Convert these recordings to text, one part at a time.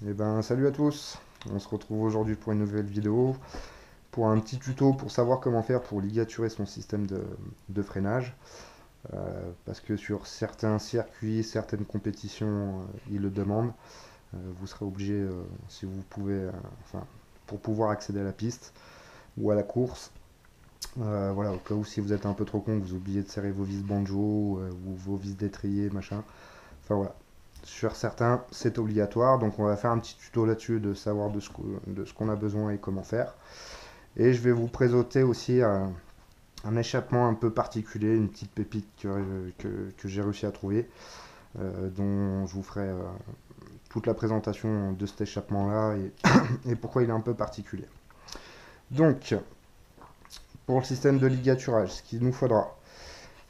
Eh ben, salut à tous! On se retrouve aujourd'hui pour une nouvelle vidéo, pour un petit tuto pour savoir comment faire pour ligaturer son système de freinage. Parce que sur certains circuits, certaines compétitions, ils le demandent. Vous serez obligé, si vous pouvez, enfin, pour pouvoir accéder à la piste ou à la course. Voilà, au cas où si vous êtes un peu trop con, que vous oubliez de serrer vos vis banjo ou vos vis d'étrier, machin. Enfin voilà. Sur certains, c'est obligatoire, donc on va faire un petit tuto là-dessus de savoir de ce qu'on a besoin et comment faire. Et je vais vous présenter aussi un échappement un peu particulier, une petite pépite que j'ai réussi à trouver, dont je vous ferai toute la présentation de cet échappement-là et pourquoi il est un peu particulier. Donc, pour le système de ligaturage, ce qu'il nous faudra.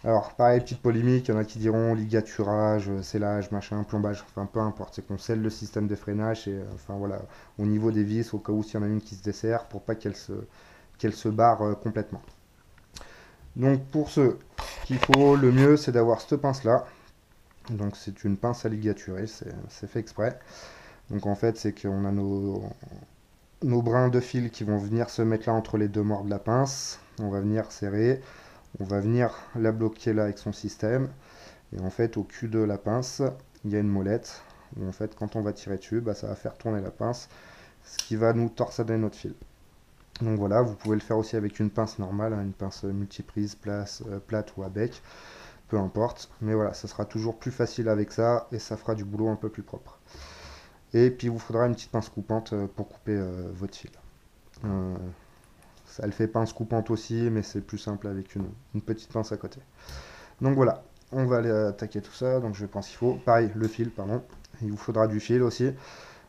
Alors, pareil, petite polémique, il y en a qui diront ligaturage, scellage, machin, plombage, enfin peu importe, c'est qu'on scelle le système de freinage et enfin voilà, au niveau des vis, au cas où s'il y en a une qui se dessert, pour pas qu'elle se barre complètement. Donc pour ce qu'il faut, le mieux c'est d'avoir cette pince là. Donc c'est une pince à ligaturer, c'est fait exprès. Donc en fait c'est qu'on a nos brins de fil qui vont venir se mettre là entre les deux morts de la pince. On va venir serrer, on va venir la bloquer là avec son système. Et en fait, au cul de la pince, il y a une molette. Où en fait, quand on va tirer dessus, bah, ça va faire tourner la pince, ce qui va nous torsader notre fil. Donc voilà, vous pouvez le faire aussi avec une pince normale, hein, une pince multiprise, plate ou à bec, peu importe. Mais voilà, ça sera toujours plus facile avec ça et ça fera du boulot un peu plus propre. Et puis, il vous faudra une petite pince coupante pour couper votre fil. Euh, Ça le fait pince coupante aussi, mais c'est plus simple avec une petite pince à côté. Donc voilà, on va aller attaquer tout ça. Donc je pense qu'il faut, pareil, le fil, pardon. Il vous faudra du fil aussi.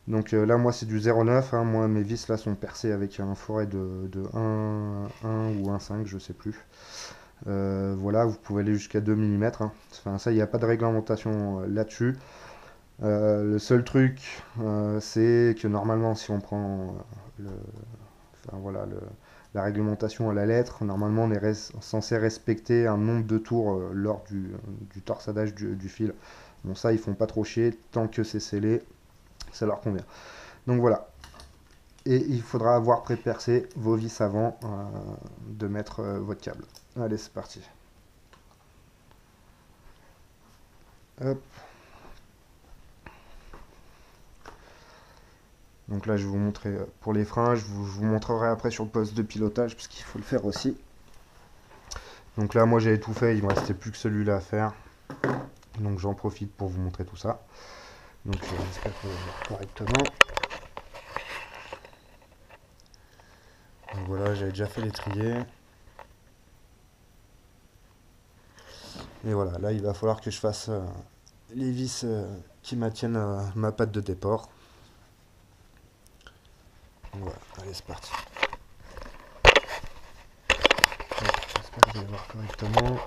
Donc là, moi, c'est du 0,9. Hein. Moi, mes vis là sont percées avec un foret de 1 ou 1,5, je sais plus. Voilà, vous pouvez aller jusqu'à 2 mm. Hein. Enfin, ça, il n'y a pas de réglementation là-dessus. Le seul truc, c'est que normalement, si on prend le, enfin, voilà, la réglementation à la lettre, normalement on est censé respecter un nombre de tours lors du torsadage du fil. Bon ça ils font pas trop chier, tant que c'est scellé, ça leur convient. Donc voilà. Et il faudra avoir pré-percé vos vis avant de mettre votre câble. Allez c'est parti. Hop. Donc là je vais vous montrer pour les freins, je vous montrerai après sur le poste de pilotage parce qu'il faut le faire aussi. Donc là moi j'avais tout fait, il me restait plus que celui-là à faire. Donc j'en profite pour vous montrer tout ça. Donc j'espère que vous allez voir correctement. Donc voilà, j'avais déjà fait l'étrier. Et voilà, là il va falloir que je fasse les vis qui maintiennent ma patte de déport. Donc voilà, allez c'est parti. J'espère que vous allez voir correctement.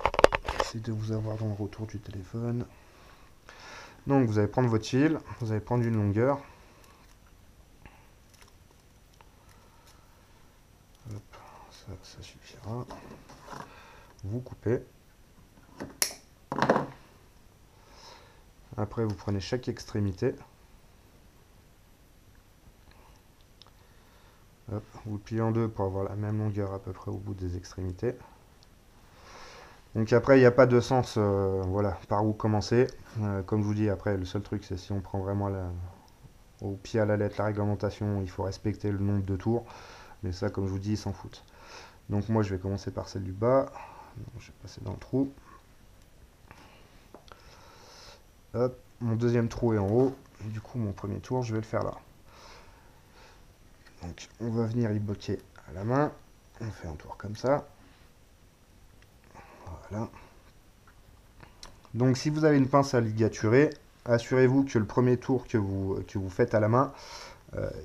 J'essaie de vous avoir dans le retour du téléphone. Donc vous allez prendre votre fil, vous allez prendre une longueur. Hop, ça suffira. Vous coupez. Après vous prenez chaque extrémité. Hop, vous le pliez en deux pour avoir la même longueur à peu près au bout des extrémités. Donc après, il n'y a pas de sens voilà, par où commencer. Comme je vous dis, après, le seul truc, c'est si on prend vraiment au pied à la lettre la réglementation, il faut respecter le nombre de tours. Mais ça, comme je vous dis, ils s'en foutent. Donc moi, je vais commencer par celle du bas. Donc, je vais passer dans le trou. Hop, mon deuxième trou est en haut. Du coup, mon premier tour, je vais le faire là. Donc, on va venir y bloquer à la main. On fait un tour comme ça. Voilà. Donc, si vous avez une pince à ligaturer, assurez-vous que le premier tour que vous faites à la main,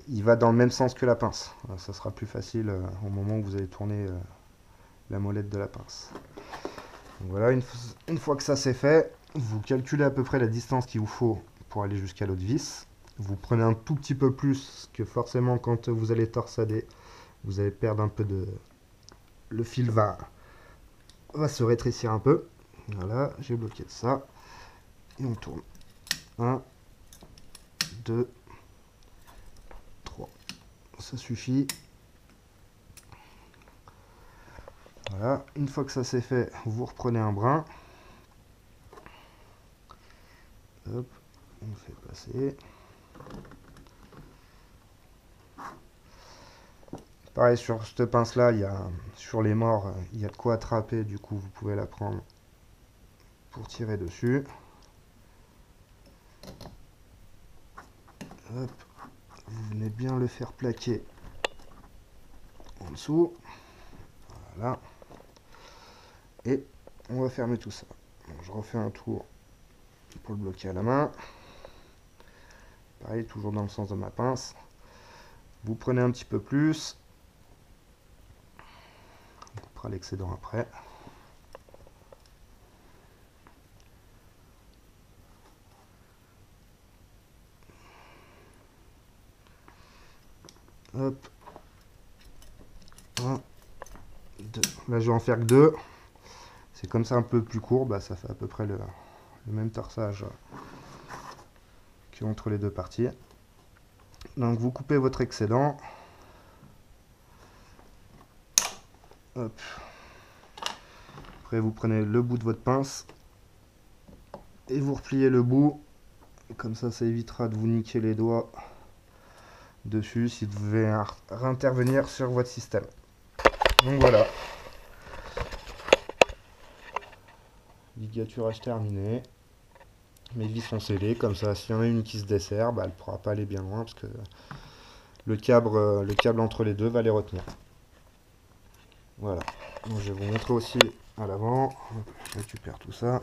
il va dans le même sens que la pince. Ça sera plus facile au moment où vous allez tourner la molette de la pince. Donc voilà, une fois que ça c'est fait, vous calculez à peu près la distance qu'il vous faut pour aller jusqu'à l'autre vis. Vous prenez un tout petit peu plus que forcément quand vous allez torsader, vous allez perdre un peu de... Le fil va se rétrécir un peu. Voilà, j'ai bloqué ça. Et on tourne. 1, 2, ça suffit. Voilà, une fois que ça c'est fait, vous reprenez un brin. Hop, on fait passer. Pareil, sur cette pince-là, sur les morts, il y a de quoi attraper, du coup vous pouvez la prendre pour tirer dessus. Hop, vous venez bien le faire plaquer en dessous. Voilà. Et on va fermer tout ça. Donc, je refais un tour pour le bloquer à la main. Pareil, toujours dans le sens de ma pince. Vous prenez un petit peu plus. On coupera l'excédent après. Hop. 1, 2. Là, je vais en faire que 2. C'est comme ça un peu plus court. Bah, ça fait à peu près le même torsage qu'entre les deux parties. Donc, vous coupez votre excédent. Hop. Après, vous prenez le bout de votre pince et vous repliez le bout. Comme ça évitera de vous niquer les doigts dessus si vous devez réintervenir sur votre système. Donc voilà. Ligaturage terminé. Mes vis sont scellées, comme ça s'il y en a une qui se dessert, bah, elle ne pourra pas aller bien loin parce que le câble entre les deux va les retenir. Voilà. Donc, je vais vous montrer aussi à l'avant. Je récupère tout ça.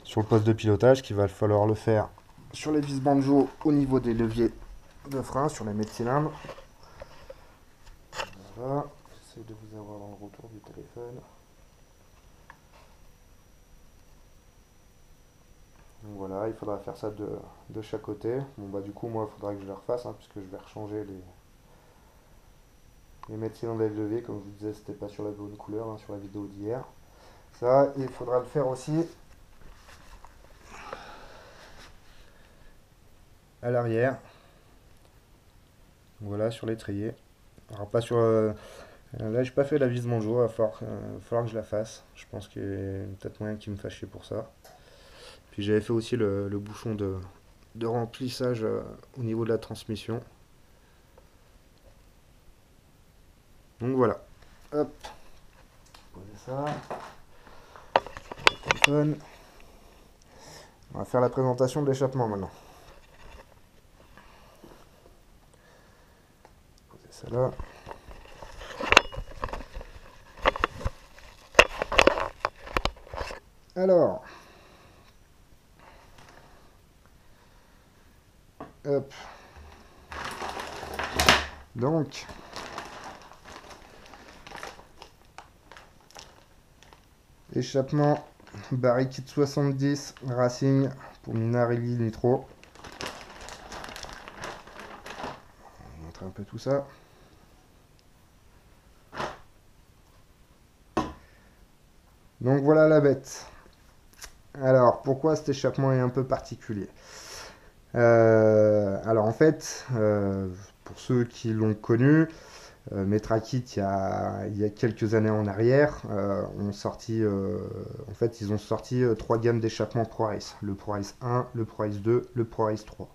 Sur le poste de pilotage, qu'il va falloir le faire sur les vis banjo au niveau des leviers de frein, sur les mètres-cylindres. Voilà. J'essaie de vous avoir dans le retour du téléphone. Donc voilà, il faudra faire ça de chaque côté. Bon bah du coup moi il faudra que je le refasse puisque je vais rechanger les mètres-cylindres et le levier. Comme je vous disais, c'était pas sur la bonne couleur, sur la vidéo d'hier. Ça, il faudra le faire aussi à l'arrière. Voilà, sur l'étrier. Alors pas sur... là j'ai pas fait la vis banjo, il va falloir que je la fasse. Je pense qu'il y a peut-être moyen qui me fasse chier pour ça. Puis j'avais fait aussi le bouchon de remplissage au niveau de la transmission. Donc voilà. Hop. Poser ça. Le téléphone. On va faire la présentation de l'échappement maintenant. Poser ça là. Alors. Hop. Donc. Échappement Barry Kit 70 Racing pour Minarelli Nitro. On va montrer un peu tout ça. Donc voilà la bête. Alors pourquoi cet échappement est un peu particulier? Alors en fait, pour ceux qui l'ont connu, Metrakit il y a quelques années en arrière, ont sorti, en fait ils ont sorti 3 gammes d'échappement ProRace. Le ProRace 1, le ProRace 2, le ProRace 3.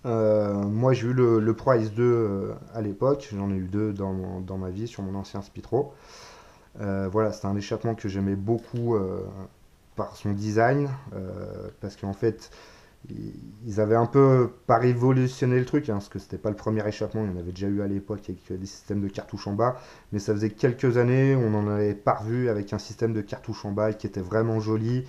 Moi j'ai eu le ProRace 2 à l'époque, j'en ai eu 2 dans ma vie sur mon ancien Spitro. Voilà, c'était un échappement que j'aimais beaucoup par son design, parce qu'en fait ils avaient un peu pas révolutionné le truc, parce que c'était pas le premier échappement, il y en avait déjà eu à l'époque avec des systèmes de cartouches en bas, mais ça faisait quelques années, on en avait pas revu avec un système de cartouches en bas qui était vraiment joli,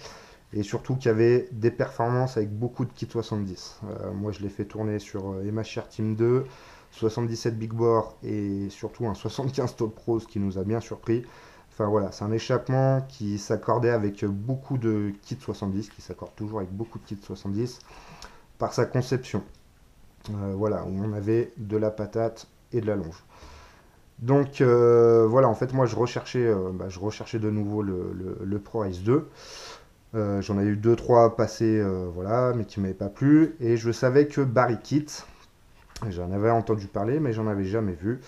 et surtout qui avait des performances avec beaucoup de kit 70. Moi je l'ai fait tourner sur Emacher Team 2, 77 Big Bore et surtout un 75 Top Pro, ce qui nous a bien surpris. Enfin voilà, c'est un échappement qui s'accordait avec beaucoup de kits 70, qui s'accorde toujours avec beaucoup de kits 70, par sa conception. Voilà, où on avait de la patate et de la longe. Donc voilà, en fait moi je recherchais de nouveau le ProRace 2. J'en ai eu 2-3 passés, voilà, mais qui ne m'avaient pas plu. Et je savais que Barry Kit J'en avais entendu parler, mais j'en avais jamais vu.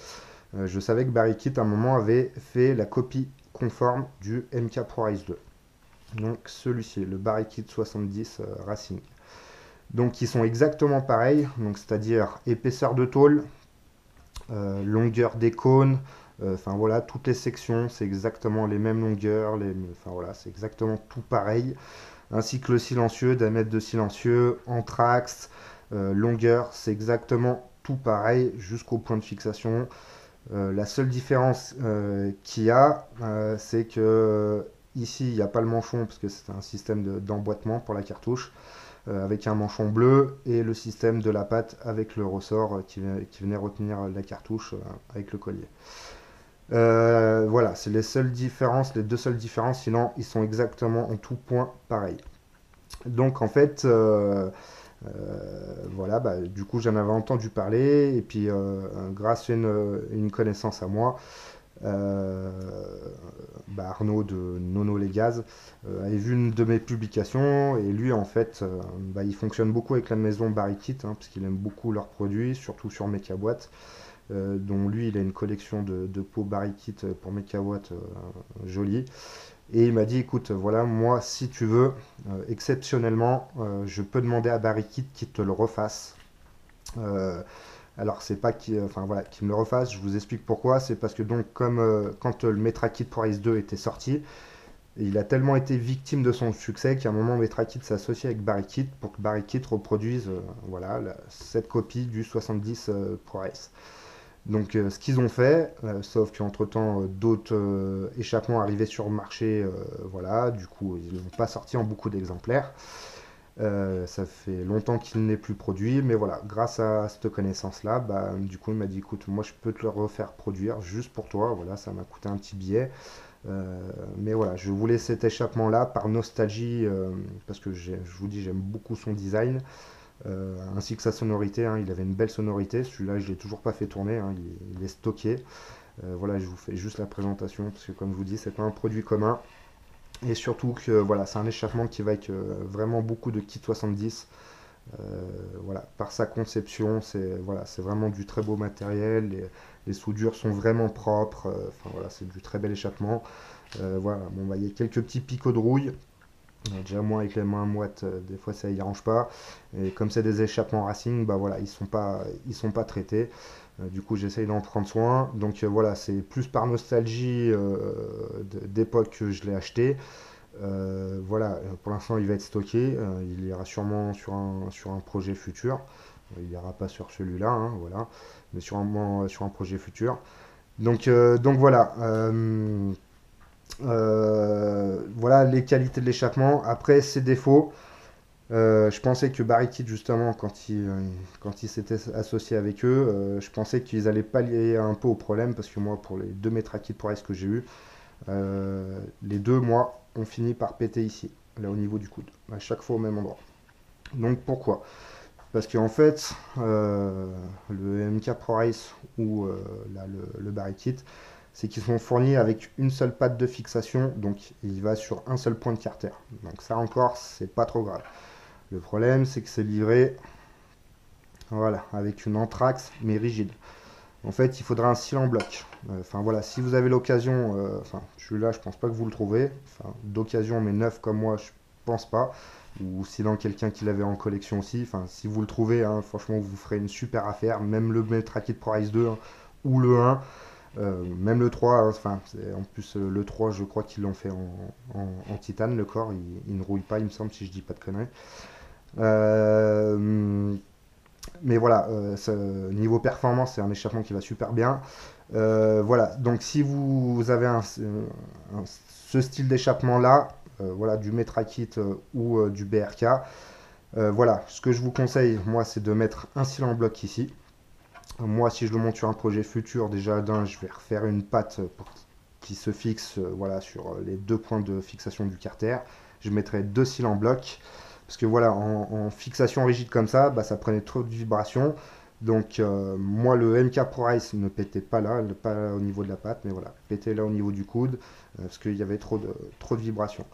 Je savais que BarryKit à un moment avait fait la copie conforme du MK ProRice 2. Donc celui-ci, le BarryKit 70 Racing. Donc ils sont exactement pareils, donc c'est-à-dire épaisseur de tôle, longueur des cônes, enfin voilà, toutes les sections, c'est exactement les mêmes longueurs, enfin voilà, c'est exactement tout pareil, ainsi que le silencieux, diamètre de silencieux, anthrax, longueur, c'est exactement tout pareil jusqu'au point de fixation. La seule différence qu'il y a, c'est que ici, il n'y a pas le manchon parce que c'est un système d'emboîtement pour la cartouche avec un manchon bleu et le système de la patte avec le ressort qui venait retenir la cartouche avec le collier. Voilà, c'est les seules différences, les deux seules différences, sinon ils sont exactement en tout point pareils. Donc en fait, voilà, bah, du coup j'en avais entendu parler, et puis grâce à une connaissance à moi, euh, bah, Arnaud de Nono les Gaz avait vu une de mes publications, et lui en fait bah, il fonctionne beaucoup avec la maison BarryKit parce qu'il aime beaucoup leurs produits, surtout sur Mecawatt, dont lui il a une collection de pots BarryKit pour Mecawatt jolie. Et il m'a dit, écoute, voilà, moi, si tu veux, exceptionnellement, je peux demander à BarryKit qu'il te le refasse. Euh, alors, c'est pas qu'il enfin, voilà, qu'il me le refasse, je vous explique pourquoi. C'est parce que, donc, comme quand le Metrakit ProRice 2 était sorti, il a tellement été victime de son succès qu'à un moment, Metrakit s'est associé avec BarryKit pour que BarryKit reproduise voilà, cette copie du 70 ProRice. Donc ce qu'ils ont fait, sauf qu'entre-temps d'autres échappements arrivaient sur le marché, voilà, du coup ils n'ont pas sorti en beaucoup d'exemplaires. Ça fait longtemps qu'il n'est plus produit, mais voilà, grâce à cette connaissance-là, bah, du coup il m'a dit écoute, moi je peux te le refaire produire juste pour toi, voilà, ça m'a coûté un petit billet. Euh, mais voilà, je voulais cet échappement-là par nostalgie, parce que je vous dis, j'aime beaucoup son design. Ainsi que sa sonorité, il avait une belle sonorité. Celui-là, je ne l'ai toujours pas fait tourner, il est stocké. Voilà, je vous fais juste la présentation parce que, comme je vous dis, c'est pas un produit commun. Et surtout que voilà, c'est un échappement qui va avec vraiment beaucoup de kit 70. Voilà, par sa conception, c'est vraiment du très beau matériel. Les soudures sont vraiment propres. Enfin voilà, c'est du très bel échappement. Voilà, bon, bah, il y a quelques petits picots de rouille. Déjà moi avec les mains moites, des fois ça y arrange pas. Et comme c'est des échappements racing, bah voilà, ils sont pas traités. Du coup j'essaye d'en prendre soin. Donc voilà, c'est plus par nostalgie d'époque que je l'ai acheté. Voilà, pour l'instant il va être stocké. Il ira sûrement sur un projet futur. Il ira pas sur celui-là, voilà, mais sûrement sur un projet futur. Donc voilà. Voilà les qualités de l'échappement. Après, ses défauts, je pensais que BarryKit, justement, quand il s'était associé avec eux, je pensais qu'ils allaient pallier un peu au problème, parce que moi, pour les deux Metrakit ProRice que j'ai eu, les deux, moi, ont fini par péter ici, là au niveau du coude, à chaque fois au même endroit. Donc pourquoi? Parce qu'en fait, le MK ProRice ou là, le BarryKit, c'est qu'ils sont fournis avec une seule patte de fixation, donc il va sur un seul point de carter. Donc ça encore, c'est pas trop grave. Le problème, c'est que c'est livré, voilà, avec une anthrax, mais rigide. En fait, il faudra un cil en bloc. Enfin voilà, si vous avez l'occasion, enfin celui-là, je pense pas que vous le trouverez. Enfin, d'occasion, mais neuf comme moi, je pense pas. Ou sinon quelqu'un qui l'avait en collection aussi. Enfin, si vous le trouvez, franchement, vous ferez une super affaire. Même le Metrakit ProRice 2 ou le 1. Même le 3, enfin, en plus le 3, je crois qu'ils l'ont fait en titane, le corps, il ne rouille pas, il me semble, si je dis pas de conneries. Euh, mais voilà, niveau performance, c'est un échappement qui va super bien. Voilà, donc si vous avez ce style d'échappement là, voilà, du Metrakit ou du BRK, voilà, ce que je vous conseille, moi, c'est de mettre un cil en bloc ici. Moi, si je le monte sur un projet futur, déjà d'un, je vais refaire une patte qui se fixe voilà, sur les deux points de fixation du carter. Je mettrai deux cils en bloc. Parce que voilà, en fixation rigide comme ça, bah, ça prenait trop de vibrations. Donc moi, le MK ProRice ne pétait pas là, pas au niveau de la patte, mais voilà, pétait là au niveau du coude, parce qu'il y avait trop de vibrations.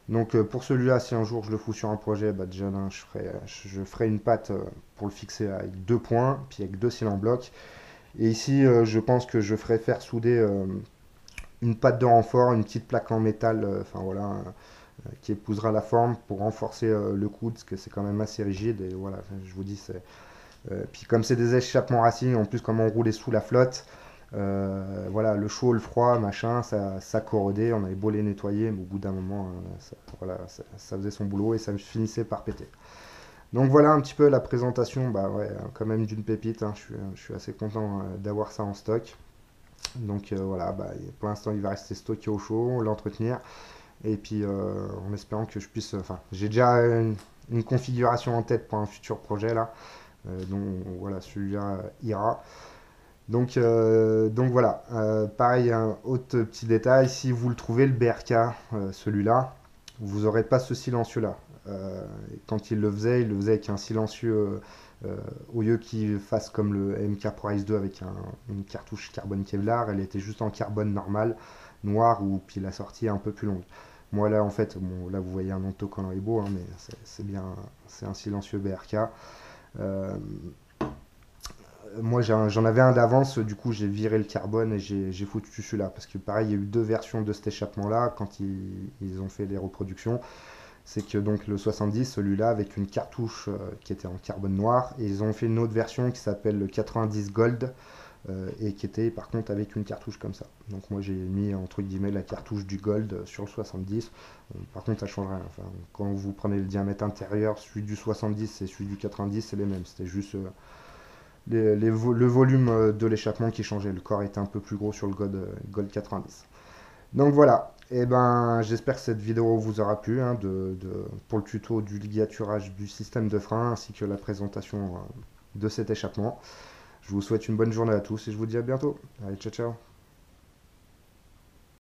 Donc pour celui-là, si un jour je le fous sur un projet, bah, déjà là, je ferai une patte pour le fixer avec deux points, puis avec deux cylindres blocs. Et ici, je pense que je ferai faire souder une patte de renfort, une petite plaque en métal, enfin voilà, qui épousera la forme pour renforcer le coude, parce que c'est quand même assez rigide. Et voilà, je vous dis, c'est. Puis comme c'est des échappements racines, en plus comme on roulait sous la flotte, voilà, le chaud, le froid, machin, ça corrodait, on avait beau les nettoyer, mais au bout d'un moment, voilà, ça faisait son boulot et ça finissait par péter. Donc voilà un petit peu la présentation, bah ouais, quand même d'une pépite, hein, je suis assez content d'avoir ça en stock. Donc voilà, bah, pour l'instant il va rester stocké au chaud, l'entretenir, et puis en espérant que je puisse, enfin j'ai déjà une configuration en tête pour un futur projet là, donc voilà, celui-là ira. Donc voilà, pareil, un autre petit détail, si vous le trouvez, le BRK, celui-là, vous n'aurez pas ce silencieux-là. Quand il le faisait avec un silencieux, au lieu qu'il fasse comme le MK Pro Ice 2 avec une cartouche carbone Kevlar, elle était juste en carbone normal, noir, ou puis la sortie est un peu plus longue. Moi là, en fait, bon, là vous voyez un autocollant est beau, hein, mais c'est bien, c'est un silencieux BRK. Euh, Moi j'en avais un d'avance, du coup j'ai viré le carbone et j'ai foutu celui-là. Parce que pareil, il y a eu deux versions de cet échappement-là quand ils ont fait les reproductions. C'est que donc le 70, celui-là avec une cartouche qui était en carbone noir. Et ils ont fait une autre version qui s'appelle le 90 Gold et qui était par contre avec une cartouche comme ça. Donc moi j'ai mis entre guillemets la cartouche du Gold sur le 70. Par contre ça change rien. Enfin, quand vous prenez le diamètre intérieur, celui du 70 et celui du 90 c'est les mêmes. C'était juste le volume de l'échappement qui changeait. Le corps était un peu plus gros sur le Gold 90. Donc voilà, et ben j'espère que cette vidéo vous aura plu hein, pour le tuto du ligaturage du système de frein ainsi que la présentation de cet échappement. Je vous souhaite une bonne journée à tous et je vous dis à bientôt. Allez, ciao ciao.